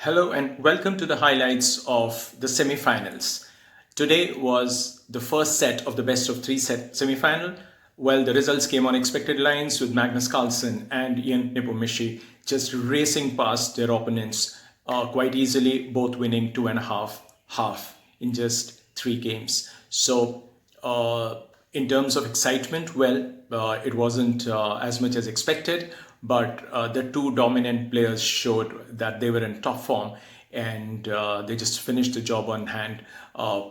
Hello and welcome to the highlights of the semifinals. Today was the first set of the best of three set semifinal. Well, the results came on expected lines with Magnus Carlsen and Ian Nepo just racing past their opponents quite easily, both winning 2.5 in just 3 games. So, in terms of excitement, well, it wasn't as much as expected, but the two dominant players showed that they were in top form and they just finished the job on hand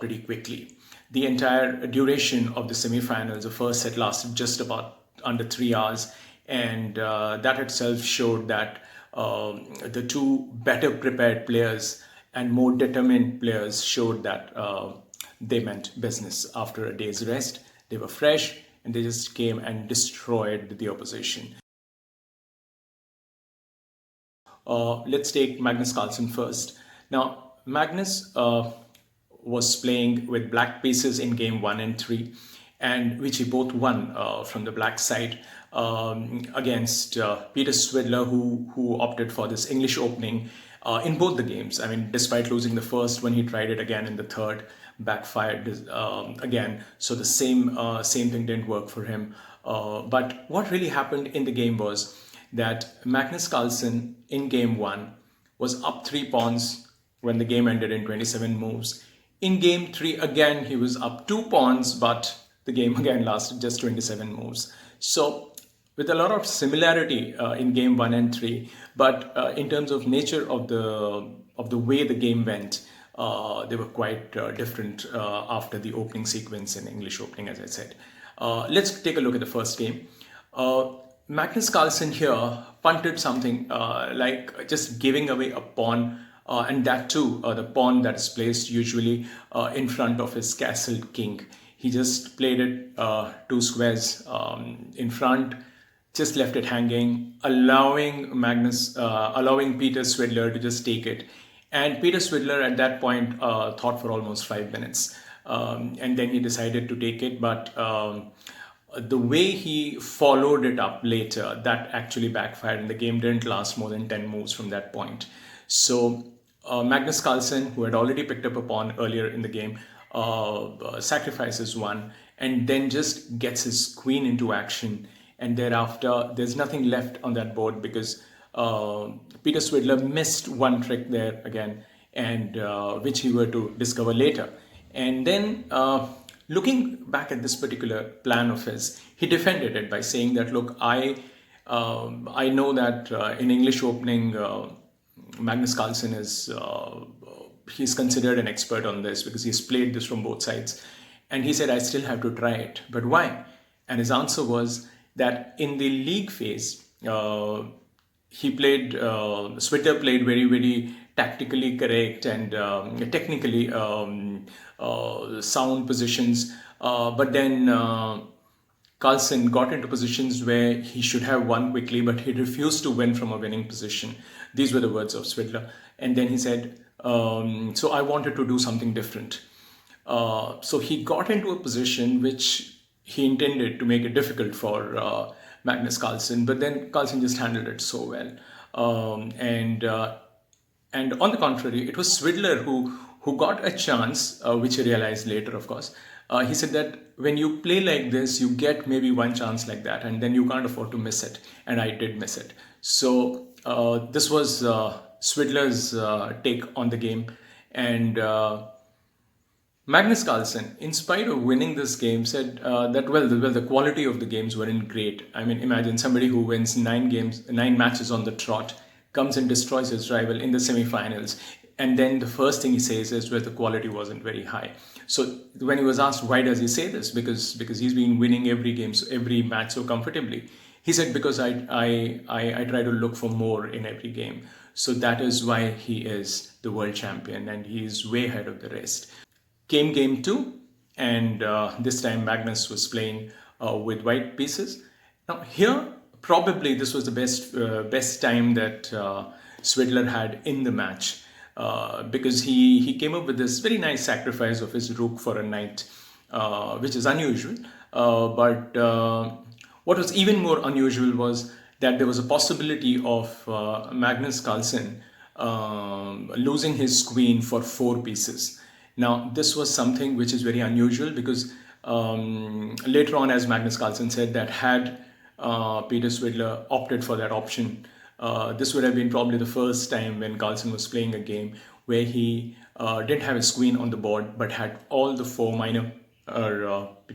pretty quickly. The entire duration of the semifinals, the first set lasted just about under 3 hours, and that itself showed that the two better prepared players and more determined players showed that they meant business after a day's rest. They were fresh and they just came and destroyed the opposition. Let's take Magnus Carlsen first. Now, Magnus was playing with black pieces in game 1 and 3, and which he both won from the black side against Peter Swidler, who opted for this English opening in both the games. I mean, despite losing the first, when he tried it again in the third, backfired again. So the same thing didn't work for him. But what really happened in the game was that Magnus Carlsen in game 1 was up 3 pawns when the game ended in 27 moves. In game 3 again he was up 2 pawns, but the game again lasted just 27 moves. So with a lot of similarity in game 1 and 3, but in terms of nature of the way the game went, they were quite different after the opening sequence in English opening, as I said. Let's take a look at the first game. Magnus Carlsen here punted something like just giving away a pawn, and that too, the pawn that is placed usually in front of his castled king. He just played it 2 squares in front, just left it hanging, allowing Peter Swidler to just take it. And Peter Swidler at that point thought for almost 5 minutes, and then he decided to take it, but the way he followed it up later, that actually backfired, and the game didn't last more than 10 moves from that point. So Magnus Carlsen, who had already picked up a pawn earlier in the game, sacrifices one and then just gets his queen into action, and thereafter there's nothing left on that board because Peter Swidler missed one trick there again, and which he were to discover later. And then looking back at this particular plan of his, he defended it by saying that, look, I know that in English opening, Magnus Carlsen he's considered an expert on this because he's played this from both sides. And he said, I still have to try it. But why? And his answer was that in the league phase, Swidler played very, very tactically correct and technically sound positions. But then Carlsen got into positions where he should have won quickly, but he refused to win from a winning position. These were the words of Swidler. And then he said, so I wanted to do something different. So he got into a position which he intended to make it difficult for Magnus Carlsen, but then Carlsen just handled it so well. And on the contrary, it was Swidler who got a chance, which he realized later, of course. He said that when you play like this, you get maybe one chance like that, and then you can't afford to miss it. And I did miss it. So this was Swidler's take on the game. And Magnus Carlsen, in spite of winning this game, said that the quality of the games weren't great. I mean, imagine somebody who wins 9 matches on the trot, comes and destroys his rival in the semifinals, and then the first thing he says is the quality wasn't very high. So when he was asked why does he say this, because he's been winning every match so comfortably, he said because I try to look for more in every game. So that is why he is the world champion, and he is way ahead of the rest. Came game 2, and this time Magnus was playing with white pieces. Now here, probably this was the best time that Swidler had in the match, because he came up with this very nice sacrifice of his rook for a knight, which is unusual. But what was even more unusual was that there was a possibility of Magnus Carlsen losing his queen for 4 pieces. Now, this was something which is very unusual because later on, as Magnus Carlsen said, that had Peter Swidler opted for that option, this would have been probably the first time when Carlsen was playing a game where he didn't have his queen on the board but had all the 4 minor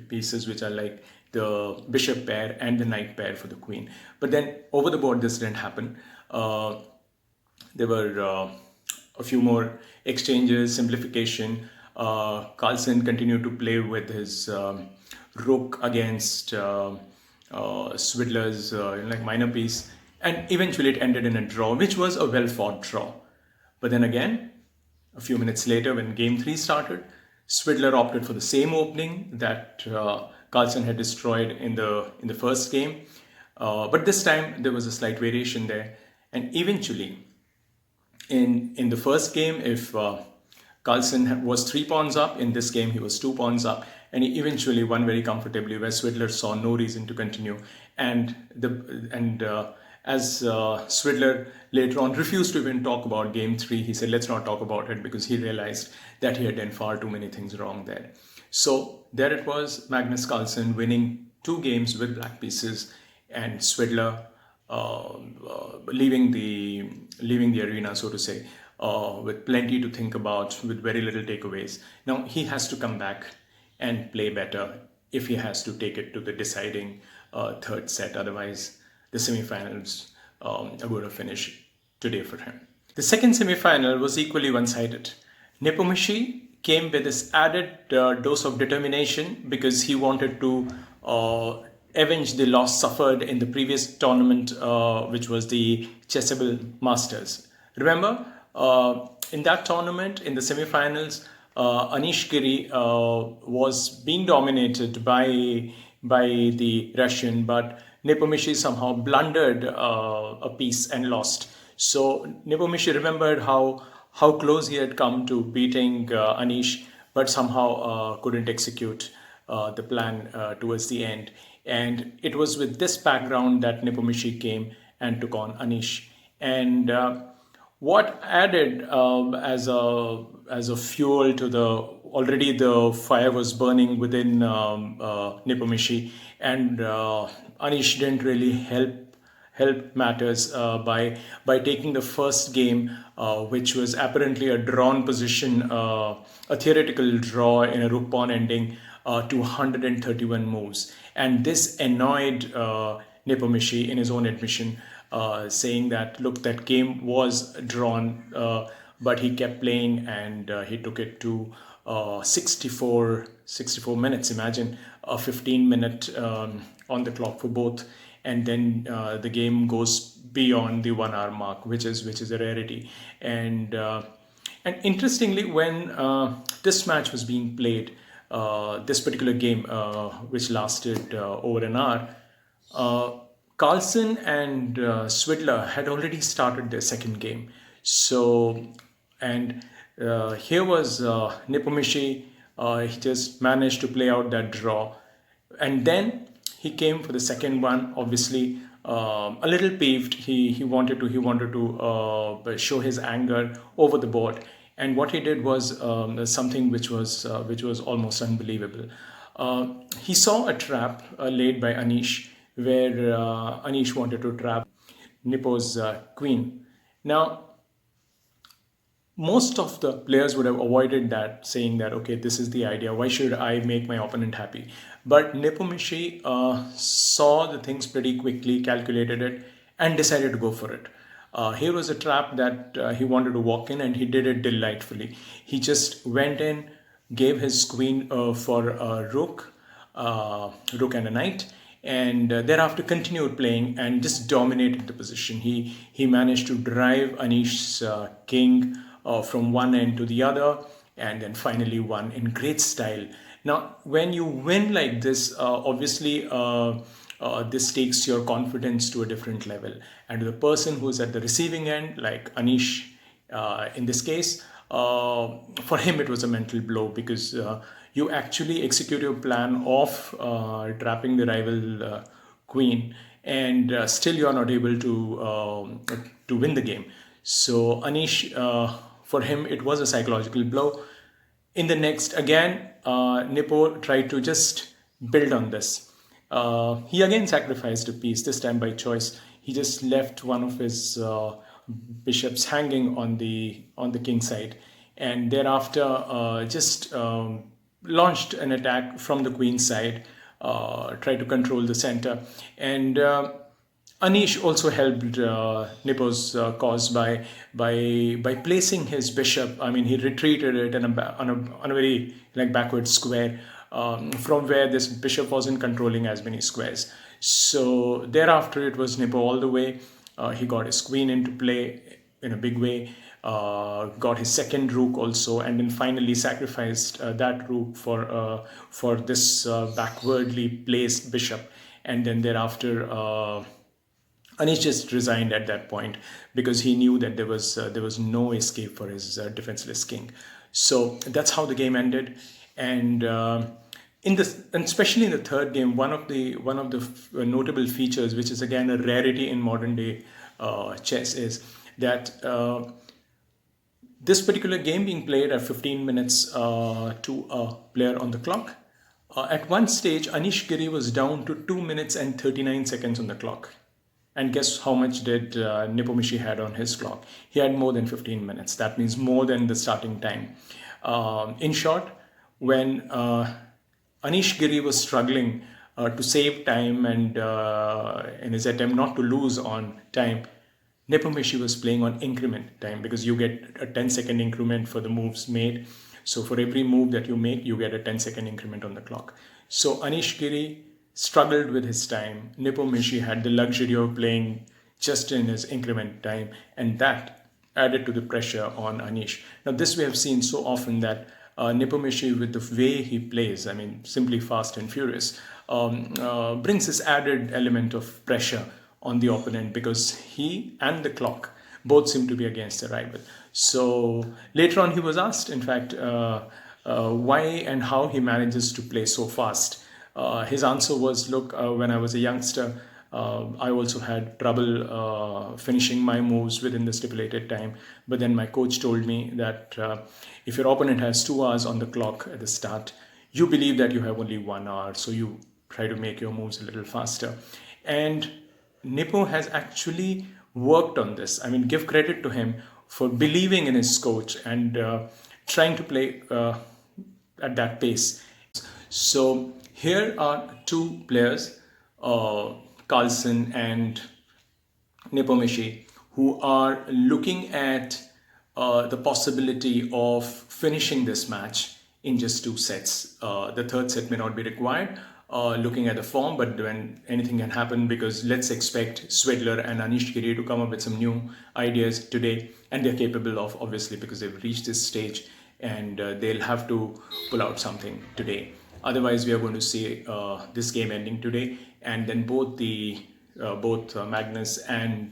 pieces, which are like the bishop pair and the knight pair for the queen. But then over the board, this didn't happen. There were a few more exchanges, simplification. Carlsen continued to play with his rook against Swidler's like minor piece, and eventually it ended in a draw, which was a well-fought draw. But then again, a few minutes later, when Game 3 started, Swidler opted for the same opening that Carlsen had destroyed in the first game. But this time, there was a slight variation there. And eventually, in the first game, if Carlsen was 3 pawns up, in this game he was 2 pawns up, and he eventually won very comfortably, where Swidler saw no reason to continue. And as Swidler later on refused to even talk about Game 3, he said, let's not talk about it, because he realized that he had done far too many things wrong there. So there it was, Magnus Carlsen winning 2 games with black pieces, and Swidler leaving the arena, so to say, with plenty to think about, with very little takeaways. Now he has to come back and play better if he has to take it to the deciding third set. Otherwise, the semifinals are going to finish today for him. The second semifinal was equally one-sided. Nepo came with this added dose of determination because he wanted to avenge the loss suffered in the previous tournament, which was the Chessable Masters. Remember, in that tournament, in the semifinals, Anish Giri was being dominated by the Russian, but Nepo somehow blundered a piece and lost. So Nepo remembered how close he had come to beating Anish, but somehow couldn't execute the plan towards the end. And it was with this background that Nepo came and took on Anish. And what added as a fuel to already the fire was burning within Nepo, and Anish didn't really help matters by taking the first game, which was apparently a drawn position, a theoretical draw in a rook pawn ending, to 131 moves. And this annoyed Nepo in his own admission, saying that, look, that game was drawn, but he kept playing, and he took it to 64 minutes. Imagine a 15-minute on the clock for both, and then the game goes beyond the 1 hour mark, which is a rarity. And interestingly, when this match was being played, this particular game, which lasted over an hour, Carlsen and Swidler had already started their second game. So, and here was Nepo he just managed to play out that draw. And then he came for the second one, obviously a little peeved. He wanted to show his anger over the board. And what he did was something which was almost unbelievable. He saw a trap laid by Anish, where Anish wanted to trap Nepo's queen. Now, most of the players would have avoided that, saying that, okay, this is the idea, why should I make my opponent happy? But Nepo saw the things pretty quickly, calculated it, and decided to go for it. Here was a trap that he wanted to walk in, and he did it delightfully. He just went in, gave his queen for a rook and a knight, and thereafter continued playing and just dominated the position. He managed to drive Anish's king from one end to the other, and then finally won in great style. Now, when you win like this, obviously this takes your confidence to a different level. And the person who's at the receiving end, like Anish in this case, for him it was a mental blow, because you actually execute your plan of trapping the rival queen, and still you are not able to win the game. So Anish, for him, it was a psychological blow. In the next, again, Nepo tried to just build on this. He again sacrificed a piece, this time by choice. He just left one of his bishops hanging on the king side, and thereafter just launched an attack from the queen side, tried to control the center, and Anish also helped Nepo's cause by placing his bishop. I mean, he retreated it on a very like backward square from where this bishop wasn't controlling as many squares. So thereafter, it was Nepo all the way. He got his queen into play in a big way. Got his second rook also, and then finally sacrificed that rook for this backwardly placed bishop. And then thereafter. Anish just resigned at that point because he knew that there was no escape for his defenseless king. So that's how the game ended, and and especially in the third game, one of the notable features, which is again a rarity in modern day chess, is that this particular game being played at 15 minutes to a player on the clock. At one stage, Anish Giri was down to 2 minutes and 39 seconds on the clock. And guess how much did Nepomucci had on his clock? He had more than 15 minutes. That means more than the starting time. In short, when Anish Giri was struggling to save time and in his attempt not to lose on time, Nepomucci was playing on increment time because you get a 10-second increment for the moves made. So for every move that you make, you get a 10-second increment on the clock. So Anish Giri struggled with his time. Nepomucci had the luxury of playing just in his increment time, and that added to the pressure on Anish. Now, this we have seen so often that Nepomucci, with the way he plays, I mean, simply fast and furious, brings this added element of pressure on the opponent because he and the clock both seem to be against the rival. So later on, he was asked, in fact, why and how he manages to play so fast. His answer was, look, when I was a youngster, I also had trouble finishing my moves within the stipulated time. But then my coach told me that if your opponent has 2 hours on the clock at the start, you believe that you have only 1 hour. So you try to make your moves a little faster. And Nepo has actually worked on this. I mean, give credit to him for believing in his coach and trying to play at that pace. So here are 2 players, Carlsen and Nepomucci, who are looking at the possibility of finishing this match in just 2 sets. The third set may not be required, looking at the form, but when anything can happen, because let's expect Swedler and Anish Giri to come up with some new ideas today, and they're capable of, obviously, because they've reached this stage, and they'll have to pull out something today. Otherwise, we are going to see this game ending today, and then both Magnus and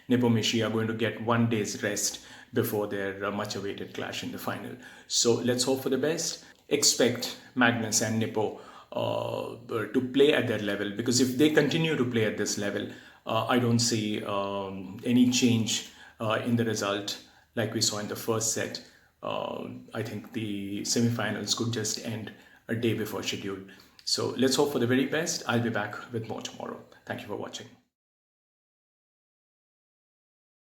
Nepomucci are going to get 1 day's rest before their much-awaited clash in the final. So let's hope for the best. Expect Magnus and Nepo to play at their level, because if they continue to play at this level, I don't see any change in the result like we saw in the first set. I think the semifinals could just end a day before schedule. So let's hope for the very best. I'll be back with more tomorrow. Thank you for watching.